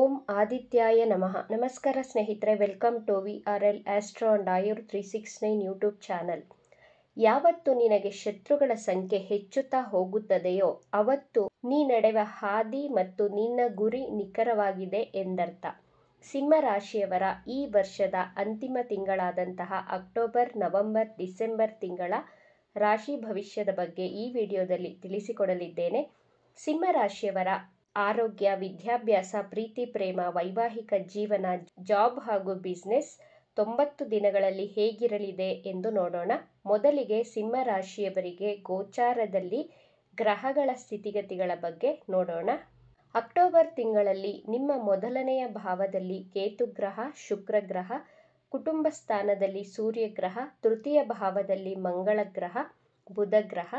ಓಂ ಆದಿತ್ಯಾಯ ನಮಃ. ನಮಸ್ಕಾರ ಸ್ನೇಹಿತರೆ, welcome to VRL astro and Ayur 369 YouTube channel. ಯಾವತ್ತು ನಿನಗೆ ಶತ್ರುಗಳ ಸಂಖ್ಯೆ ಹೆಚ್ಚುತ್ತಾ ಹೋಗುತ್ತದೆಯೋ ಅವತ್ತು ನೀ ನಡೆವ ಹಾದಿ ಮತ್ತು ನಿನ್ನ ಗುರಿ ನಿಖರವಾಗಿದೆ ಎಂದರ್ಥ. ಸಿಂಹ ರಾಶಿಯವರ ಈ ವರ್ಷದ ಅಂತಿಮ ತಿಂಗಳಾದಂತಹ ಅಕ್ಟೋಬರ್, ನವೆಂಬರ್, ಡಿಸೆಂಬರ್ ತಿಂಗಳ ರಾಶಿ ಭವಿಷ್ಯದ ಬಗ್ಗೆ ಈ ವಿಡಿಯೋದಲ್ಲಿ ತಿಳಿಸಿಕೊಡಲಿದ್ದೇನೆ. ಸಿಂಹ ರಾಶಿಯವರ ಆರೋಗ್ಯ, ವಿದ್ಯಾಭ್ಯಾಸ, ಪ್ರೀತಿ, ಪ್ರೇಮ, ವೈವಾಹಿಕ ಜೀವನ, ಜಾಬ್ ಹಾಗೂ ಬಿಸ್ನೆಸ್ 90 ದಿನಗಳಲ್ಲಿ ಹೇಗಿರಲಿದೆ ಎಂದು ನೋಡೋಣ. ಮೊದಲಿಗೆ ಸಿಂಹ ರಾಶಿಯವರಿಗೆ ಗೋಚಾರದಲ್ಲಿ ಗ್ರಹಗಳ ಸ್ಥಿತಿಗತಿಗಳ ಬಗ್ಗೆ ನೋಡೋಣ. ಅಕ್ಟೋಬರ್ ತಿಂಗಳಲ್ಲಿ ನಿಮ್ಮ ಮೊದಲನೆಯ ಭಾವದಲ್ಲಿ ಕೇತು ಗ್ರಹ, ಶುಕ್ರ ಗ್ರಹ, ಕುಟುಂಬ ಸ್ಥಾನದಲ್ಲಿ ಸೂರ್ಯ ಗ್ರಹ, ತೃತೀಯ ಭಾವದಲ್ಲಿ ಮಂಗಳ ಗ್ರಹ, ಬುಧ ಗ್ರಹ,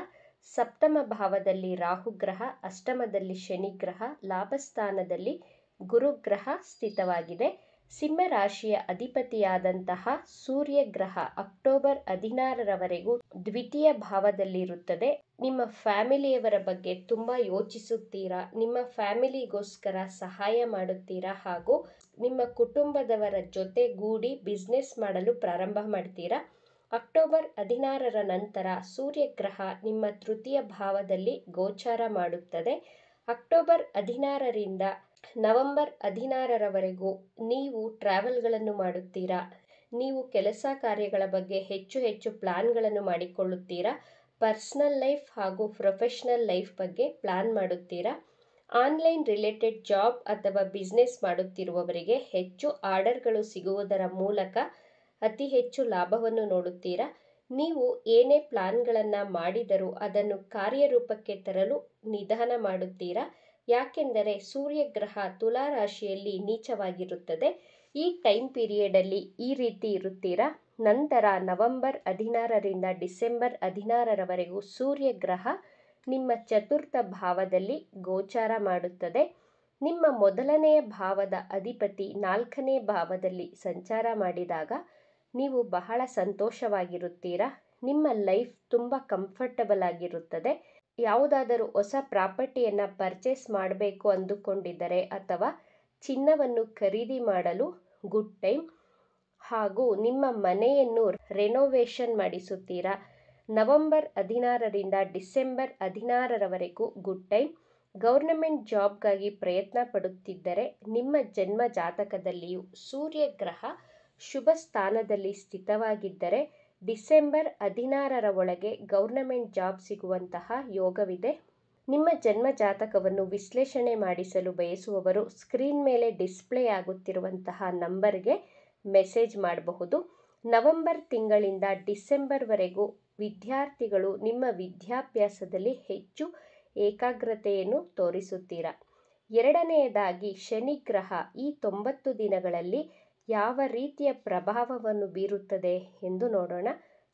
ಸಪ್ತಮ ಭಾವದಲ್ಲಿ ರಾಹು ಗ್ರಹ, ಅಷ್ಟಮದಲ್ಲಿ ಶನಿ ಗ್ರಹ, ಲಾಭಸ್ಥಾನದಲ್ಲಿ ಗುರುಗ್ರಹ ಸ್ಥಿತವಾಗಿದೆ. ಸಿಂಹ ರಾಶಿಯ ಅಧಿಪತಿಯಾದಂತಹ ಸೂರ್ಯ ಗ್ರಹ ಅಕ್ಟೋಬರ್ 16ರವರೆಗೂ ದ್ವಿತೀಯ ಭಾವದಲ್ಲಿರುತ್ತದೆ. ನಿಮ್ಮ ಫ್ಯಾಮಿಲಿಯವರ ಬಗ್ಗೆ ತುಂಬ ಯೋಚಿಸುತ್ತೀರಾ, ನಿಮ್ಮ ಫ್ಯಾಮಿಲಿಗೋಸ್ಕರ ಸಹಾಯ ಮಾಡುತ್ತೀರಾ ಹಾಗೂ ನಿಮ್ಮ ಕುಟುಂಬದವರ ಜೊತೆಗೂಡಿ ಬಿಸ್ನೆಸ್ ಮಾಡಲು ಪ್ರಾರಂಭ ಮಾಡ್ತೀರಾ. ಅಕ್ಟೋಬರ್ 16ರ ನಂತರ ಸೂರ್ಯ ಗ್ರಹ ನಿಮ್ಮ ತೃತೀಯ ಭಾವದಲ್ಲಿ ಗೋಚಾರ ಮಾಡುತ್ತದೆ. ಅಕ್ಟೋಬರ್ 16ರಿಂದ ನವೆಂಬರ್ 16ರವರೆಗೂ ನೀವು ಟ್ರಾವೆಲ್ಗಳನ್ನು ಮಾಡುತ್ತೀರಾ. ನೀವು ಕೆಲಸ ಕಾರ್ಯಗಳ ಬಗ್ಗೆ ಹೆಚ್ಚು ಪ್ಲಾನ್ಗಳನ್ನು ಮಾಡಿಕೊಳ್ಳುತ್ತೀರಾ. ಪರ್ಸನಲ್ ಲೈಫ್ ಹಾಗೂ ಪ್ರೊಫೆಷನಲ್ ಲೈಫ್ ಬಗ್ಗೆ ಪ್ಲಾನ್ ಮಾಡುತ್ತೀರಾ. ಆನ್ಲೈನ್ ರಿಲೇಟೆಡ್ ಜಾಬ್ ಅಥವಾ ಬಿಸ್ನೆಸ್ ಮಾಡುತ್ತಿರುವವರಿಗೆ ಹೆಚ್ಚು ಆರ್ಡರ್ಗಳು ಸಿಗುವುದರ ಮೂಲಕ ಅತಿ ಹೆಚ್ಚು ಲಾಭವನ್ನು ನೋಡುತ್ತೀರಾ. ನೀವು ಏನೇ ಪ್ಲಾನ್ಗಳನ್ನು ಮಾಡಿದರೂ ಅದನ್ನು ಕಾರ್ಯರೂಪಕ್ಕೆ ತರಲು ನಿಧಾನ ಮಾಡುತ್ತೀರಾ. ಯಾಕೆಂದರೆ ಸೂರ್ಯ ಗ್ರಹ ತುಲಾ ರಾಶಿಯಲ್ಲಿ ನೀಚವಾಗಿರುತ್ತದೆ. ಈ ಟೈಮ್ ಪೀರಿಯಡಲ್ಲಿ ಈ ರೀತಿ ಇರುತ್ತೀರಾ. ನಂತರ ನವೆಂಬರ್ 16ರಿಂದ ಡಿಸೆಂಬರ್ 16ರವರೆಗೂ ಸೂರ್ಯ ಗ್ರಹ ನಿಮ್ಮ ಚತುರ್ಥ ಭಾವದಲ್ಲಿ ಗೋಚಾರ ಮಾಡುತ್ತದೆ. ನಿಮ್ಮ ಮೊದಲನೆಯ ಭಾವದ ಅಧಿಪತಿ 4ನೇ ಭಾವದಲ್ಲಿ ಸಂಚಾರ ಮಾಡಿದಾಗ ನೀವು ಬಹಳ ಸಂತೋಷವಾಗಿರುತ್ತೀರಾ. ನಿಮ್ಮ ಲೈಫ್ ತುಂಬ ಕಂಫರ್ಟಬಲ್ ಆಗಿರುತ್ತದೆ. ಯಾವುದಾದರೂ ಹೊಸ ಪ್ರಾಪರ್ಟಿಯನ್ನು ಪರ್ಚೇಸ್ ಮಾಡಬೇಕು ಅಂದುಕೊಂಡಿದ್ದರೆ ಅಥವಾ ಚಿನ್ನವನ್ನು ಖರೀದಿ ಮಾಡಲು ಗುಡ್ ಟೈಮ್ ಹಾಗೂ ನಿಮ್ಮ ಮನೆಯನ್ನು ರೆನೋವೇಷನ್ ಮಾಡಿಸುತ್ತೀರಾ. ನವೆಂಬರ್ 16ರಿಂದ ಡಿಸೆಂಬರ್ 16ರವರೆಗೂ ಗುಡ್ ಟೈಮ್. ಗೌರ್ನಮೆಂಟ್ ಜಾಬ್ಗಾಗಿ ಪ್ರಯತ್ನ ಪಡುತ್ತಿದ್ದರೆ ನಿಮ್ಮ ಜನ್ಮ ಜಾತಕದಲ್ಲಿಯೂ ಸೂರ್ಯ ಗ್ರಹ ಶುಭ ಸ್ಥಾನದಲ್ಲಿ ಸ್ಥಿತವಾಗಿದ್ದರೆ ಡಿಸೆಂಬರ್ 16ರ ಒಳಗೆ ಗೌರ್ನಮೆಂಟ್ ಜಾಬ್ ಸಿಗುವಂತಹ ಯೋಗವಿದೆ. ನಿಮ್ಮ ಜನ್ಮ ಜಾತಕವನ್ನು ವಿಶ್ಲೇಷಣೆ ಮಾಡಿಸಲು ಬಯಸುವವರು ಸ್ಕ್ರೀನ್ ಮೇಲೆ ಡಿಸ್ಪ್ಲೇ ಆಗುತ್ತಿರುವಂತಹ ನಂಬರ್ಗೆ ಮೆಸೇಜ್ ಮಾಡಬಹುದು. ನವೆಂಬರ್ ತಿಂಗಳಿಂದ ಡಿಸೆಂಬರ್ವರೆಗೂ ವಿದ್ಯಾರ್ಥಿಗಳು ನಿಮ್ಮ ವಿದ್ಯಾಭ್ಯಾಸದಲ್ಲಿ ಹೆಚ್ಚು ಏಕಾಗ್ರತೆಯನ್ನು ತೋರಿಸುತ್ತೀರಾ. ಎರಡನೆಯದಾಗಿ ಶನಿ ಗ್ರಹ ಈ 90 ದಿನಗಳಲ್ಲಿ ಯಾವ ರೀತಿಯ ಪ್ರಭಾವವನ್ನು ಬೀರುತ್ತದೆ ಎಂದು ನೋಡೋಣ.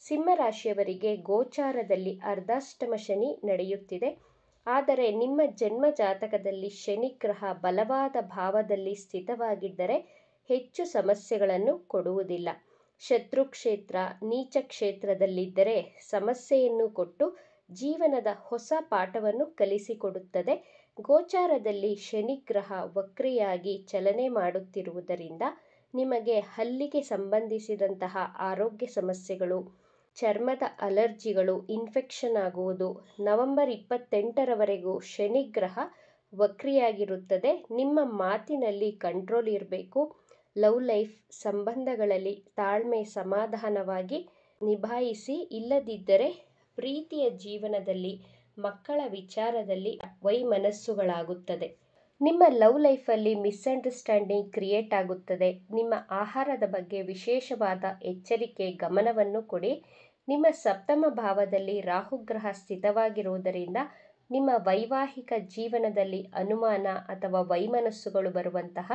ಸಿಂಹ ರಾಶಿಯವರಿಗೆ ಗೋಚಾರದಲ್ಲಿ ಅರ್ಧಾಷ್ಟಮ ಶನಿ ನಡೆಯುತ್ತಿದೆ. ಆದರೆ ನಿಮ್ಮ ಜನ್ಮ ಜಾತಕದಲ್ಲಿ ಶನಿ ಗ್ರಹ ಬಲವಾದ ಭಾವದಲ್ಲಿ ಸ್ಥಿತವಾಗಿದ್ದರೆ ಹೆಚ್ಚು ಸಮಸ್ಯೆಗಳನ್ನು ಕೊಡುವುದಿಲ್ಲ. ಶತ್ರು ಕ್ಷೇತ್ರ, ನೀಚ ಕ್ಷೇತ್ರದಲ್ಲಿದ್ದರೆ ಸಮಸ್ಯೆಯನ್ನು ಕೊಟ್ಟು ಜೀವನದ ಹೊಸ ಪಾಠವನ್ನು ಕಲಿಸಿಕೊಡುತ್ತದೆ. ಗೋಚಾರದಲ್ಲಿ ಶನಿ ಗ್ರಹ ವಕ್ರಿಯಾಗಿ ಚಲನೆ ಮಾಡುತ್ತಿರುವುದರಿಂದ ನಿಮಗೆ ಹಲ್ಲಿಗೆ ಸಂಬಂಧಿಸಿದಂತಹ ಆರೋಗ್ಯ ಸಮಸ್ಯೆಗಳು, ಚರ್ಮದ ಅಲರ್ಜಿಗಳು, ಇನ್ಫೆಕ್ಷನ್ ಆಗುವುದು. ನವೆಂಬರ್ 28ರವರೆಗೂ ಶನಿ ಗ್ರಹ ವಕ್ರಿಯಾಗಿರುತ್ತದೆ. ನಿಮ್ಮ ಮಾತಿನಲ್ಲಿ ಕಂಟ್ರೋಲ್ ಇರಬೇಕು. ಲವ್ ಲೈಫ್, ಸಂಬಂಧಗಳಲ್ಲಿ ತಾಳ್ಮೆ, ಸಮಾಧಾನವಾಗಿ ನಿಭಾಯಿಸಿ. ಇಲ್ಲದಿದ್ದರೆ ಪ್ರೀತಿಯ ಜೀವನದಲ್ಲಿ, ಮಕ್ಕಳ ವಿಚಾರದಲ್ಲಿ ವೈಮನಸ್ಸುಗಳಾಗುತ್ತದೆ. ನಿಮ್ಮ ಲವ್ ಲೈಫಲ್ಲಿ ಮಿಸ್ಅಂಡರ್ಸ್ಟ್ಯಾಂಡಿಂಗ್ ಕ್ರಿಯೇಟ್ ಆಗುತ್ತದೆ. ನಿಮ್ಮ ಆಹಾರದ ಬಗ್ಗೆ ವಿಶೇಷವಾದ ಎಚ್ಚರಿಕೆ, ಗಮನವನ್ನು ಕೊಡಿ. ನಿಮ್ಮ ಸಪ್ತಮ ಭಾವದಲ್ಲಿ ರಾಹುಗ್ರಹ ಸ್ಥಿತವಾಗಿರುವುದರಿಂದ ನಿಮ್ಮ ವೈವಾಹಿಕ ಜೀವನದಲ್ಲಿ ಅನುಮಾನ ಅಥವಾ ವೈಮನಸ್ಸುಗಳು ಬರುವಂತಹ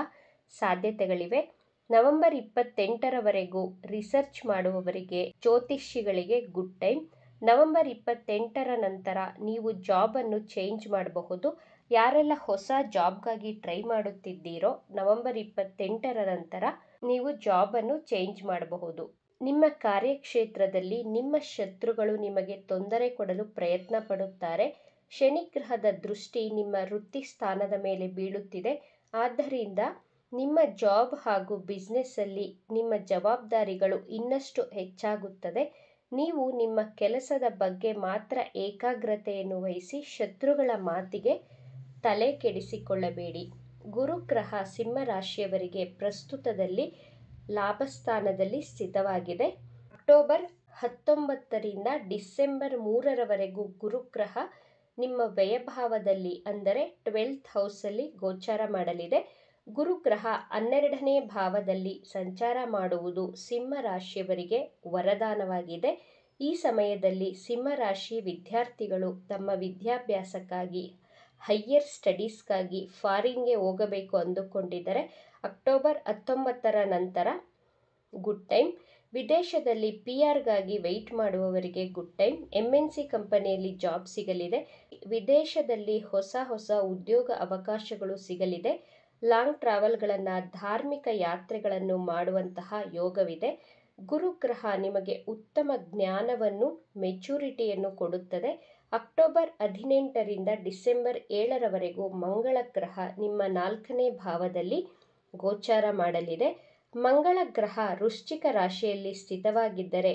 ಸಾಧ್ಯತೆಗಳಿವೆ. ನವೆಂಬರ್ 28ರವರೆಗೂ ರಿಸರ್ಚ್ ಮಾಡುವವರಿಗೆ, ಜ್ಯೋತಿಷಿಗಳಿಗೆ ಗುಡ್ ಟೈಮ್. ನವೆಂಬರ್ 28ರ ನಂತರ ನೀವು ಜಾಬನ್ನು ಚೇಂಜ್ ಮಾಡಬಹುದು. ಯಾರೆಲ್ಲ ಹೊಸ ಜಾಬ್ಗಾಗಿ ಟ್ರೈ ಮಾಡುತ್ತಿದ್ದೀರೋ ನವೆಂಬರ್ 28ರ ನಂತರ ನೀವು ಜಾಬನ್ನು ಚೇಂಜ್ ಮಾಡಬಹುದು. ನಿಮ್ಮ ಕಾರ್ಯಕ್ಷೇತ್ರದಲ್ಲಿ ನಿಮ್ಮ ಶತ್ರುಗಳು ನಿಮಗೆ ತೊಂದರೆ ಕೊಡಲು ಪ್ರಯತ್ನ ಪಡುತ್ತಾರೆ. ಶನಿ ಗ್ರಹದ ದೃಷ್ಟಿ ನಿಮ್ಮ ವೃತ್ತಿ ಸ್ಥಾನದ ಮೇಲೆ ಬೀಳುತ್ತಿದೆ. ಆದ್ದರಿಂದ ನಿಮ್ಮ ಜಾಬ್ ಹಾಗೂ ಬಿಸ್ನೆಸ್ಸಲ್ಲಿ ನಿಮ್ಮ ಜವಾಬ್ದಾರಿಗಳು ಇನ್ನಷ್ಟು ಹೆಚ್ಚಾಗುತ್ತದೆ. ನೀವು ನಿಮ್ಮ ಕೆಲಸದ ಬಗ್ಗೆ ಮಾತ್ರ ಏಕಾಗ್ರತೆಯನ್ನು ವಹಿಸಿ ಶತ್ರುಗಳ ಮಾತಿಗೆ ತಲೆ ಕೆಡಿಸಿಕೊಳ್ಳಬೇಡಿ. ಗುರುಗ್ರಹ ಸಿಂಹ ರಾಶಿಯವರಿಗೆ ಪ್ರಸ್ತುತದಲ್ಲಿ ಲಾಭಸ್ಥಾನದಲ್ಲಿ ಸ್ಥಿತವಾಗಿದೆ. ಅಕ್ಟೋಬರ್ 19ರಿಂದ ಡಿಸೆಂಬರ್ 3ರವರೆಗೂ ಗುರುಗ್ರಹ ನಿಮ್ಮ ವ್ಯಯಭಾವದಲ್ಲಿ ಅಂದರೆ 12th ಹೌಸಲ್ಲಿ ಗೋಚಾರ ಮಾಡಲಿದೆ. ಗುರುಗ್ರಹ 12ನೇ ಭಾವದಲ್ಲಿ ಸಂಚಾರ ಮಾಡುವುದು ಸಿಂಹ ರಾಶಿಯವರಿಗೆ ವರದಾನವಾಗಿದೆ. ಈ ಸಮಯದಲ್ಲಿ ಸಿಂಹ ರಾಶಿ ವಿದ್ಯಾರ್ಥಿಗಳು ತಮ್ಮ ವಿದ್ಯಾಭ್ಯಾಸಕ್ಕಾಗಿ ಹೈಯರ್ ಸ್ಟಡೀಸ್ಗಾಗಿ ಫಾರಿನ್ಗೆ ಹೋಗಬೇಕು ಅಂದುಕೊಂಡಿದ್ದರೆ ಅಕ್ಟೋಬರ್ 19ರ ನಂತರ ಗುಡ್ ಟೈಮ್. ವಿದೇಶದಲ್ಲಿ PR ಗಾಗಿ ವೆಯ್ಟ್ ಮಾಡುವವರಿಗೆ ಗುಡ್ ಟೈಮ್. MNC ಕಂಪನಿಯಲ್ಲಿ ಜಾಬ್ ಸಿಗಲಿದೆ. ವಿದೇಶದಲ್ಲಿ ಹೊಸ ಉದ್ಯೋಗ ಅವಕಾಶಗಳು ಸಿಗಲಿದೆ. ಲಾಂಗ್ ಟ್ರಾವೆಲ್ಗಳನ್ನು, ಧಾರ್ಮಿಕ ಯಾತ್ರೆಗಳನ್ನು ಮಾಡುವಂತಹ ಯೋಗವಿದೆ. ಗುರುಗ್ರಹ ನಿಮಗೆ ಉತ್ತಮ ಜ್ಞಾನವನ್ನು, ಮೆಚುರಿಟಿಯನ್ನು ಕೊಡುತ್ತದೆ. ಅಕ್ಟೋಬರ್ 18ರಿಂದ ಡಿಸೆಂಬರ್ 7ರವರೆಗೂ ಮಂಗಳ ಗ್ರಹ ನಿಮ್ಮ 4ನೇ ಭಾವದಲ್ಲಿ ಗೋಚಾರ ಮಾಡಲಿದೆ. ಮಂಗಳ ಗ್ರಹ ವೃಶ್ಚಿಕ ರಾಶಿಯಲ್ಲಿ ಸ್ಥಿತವಾಗಿದ್ದರೆ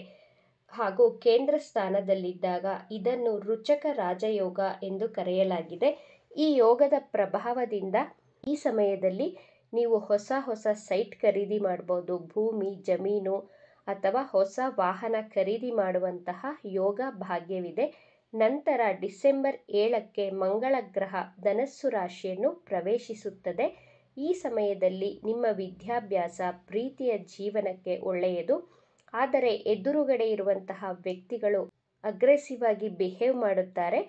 ಹಾಗೂ ಕೇಂದ್ರ ಸ್ಥಾನದಲ್ಲಿದ್ದಾಗ ಇದನ್ನು ರುಚಕ ರಾಜಯೋಗ ಎಂದು ಕರೆಯಲಾಗಿದೆ. ಈ ಯೋಗದ ಪ್ರಭಾವದಿಂದ ಈ ಸಮಯದಲ್ಲಿ ನೀವು ಹೊಸ ಸೈಟ್ ಖರೀದಿ ಮಾಡಬಹುದು, ಭೂಮಿ, ಜಮೀನು ಅಥವಾ ಹೊಸ ವಾಹನ ಖರೀದಿ ಮಾಡುವಂತಹ ಯೋಗ ಭಾಗ್ಯವಿದೆ. ನಂತರ ಡಿಸೆಂಬರ್ 7ಕ್ಕೆ ಮಂಗಳ ಗ್ರಹ ಧನಸ್ಸು ರಾಶಿಯನ್ನು ಪ್ರವೇಶಿಸುತ್ತದೆ. ಈ ಸಮಯದಲ್ಲಿ ನಿಮ್ಮ ವಿದ್ಯಾಭ್ಯಾಸ, ಪ್ರೀತಿಯ ಜೀವನಕ್ಕೆ ಒಳ್ಳೆಯದು. ಆದರೆ ಎದುರುಗಡೆ ಇರುವಂತಹ ವ್ಯಕ್ತಿಗಳು ಅಗ್ರೆಸಿವ್ ಆಗಿ ಬಿಹೇವ್ ಮಾಡುತ್ತಾರೆ.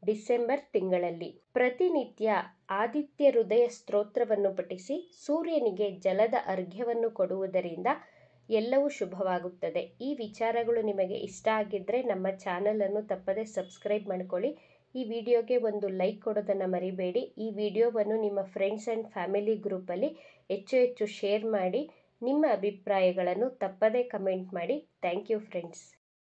ಡಿಸೆಂಬರ್ ತಿಂಗಳಲ್ಲಿ ಪ್ರತಿನಿತ್ಯ ಆದಿತ್ಯ ಹೃದಯ ಸ್ತೋತ್ರವನ್ನು ಪಠಿಸಿ ಸೂರ್ಯನಿಗೆ ಜಲದ ಅರ್ಘ್ಯವನ್ನು ಕೊಡುವುದರಿಂದ ಎಲ್ಲವೂ ಶುಭವಾಗುತ್ತದೆ. ಈ ವಿಚಾರಗಳು ನಿಮಗೆ ಇಷ್ಟ ಆಗಿದ್ದರೆ ನಮ್ಮ ಚಾನಲನ್ನು ತಪ್ಪದೆ ಸಬ್ಸ್ಕ್ರೈಬ್ ಮಾಡ್ಕೊಳ್ಳಿ. ಈ ವಿಡಿಯೋಗೆ ಒಂದು ಲೈಕ್ ಕೊಡೋದನ್ನು ಮರಿಬೇಡಿ. ಈ ವಿಡಿಯೋವನ್ನು ನಿಮ್ಮ ಫ್ರೆಂಡ್ಸ್ ಆ್ಯಂಡ್ ಫ್ಯಾಮಿಲಿ ಗ್ರೂಪಲ್ಲಿ ಹೆಚ್ಚು ಶೇರ್ ಮಾಡಿ. ನಿಮ್ಮ ಅಭಿಪ್ರಾಯಗಳನ್ನು ತಪ್ಪದೇ ಕಮೆಂಟ್ ಮಾಡಿ. Thank you friends.